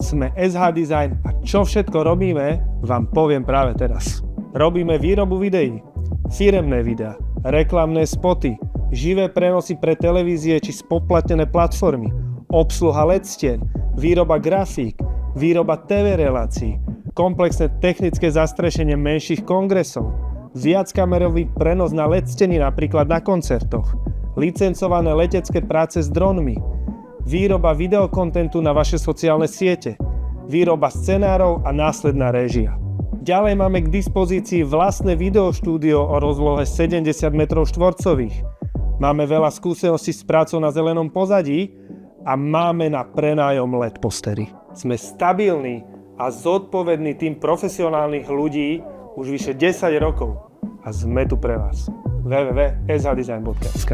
Sme SH Design a čo všetko robíme, vám poviem práve teraz. Robíme výrobu videí, firemné videá, reklamné spoty, živé prenosy pre televízie či spoplatnené platformy, obsluha LED stien, výroba grafík, výroba TV relácií, komplexné technické zastrešenie menších kongresov, viackamerový prenos na LED steny napríklad na koncertoch, licencované letecké práce s dronmi, výroba videokontentu na vaše sociálne siete, výroba scenárov a následná réžia. Ďalej máme k dispozícii vlastné videoštúdio o rozlohe 70 m2. Máme veľa skúseností s prácou na zelenom pozadí a máme na prenájom LED postery. Sme stabilní a zodpovední tým profesionálnych ľudí už vyše 10 rokov a sme tu pre vás. www.shdesign.sk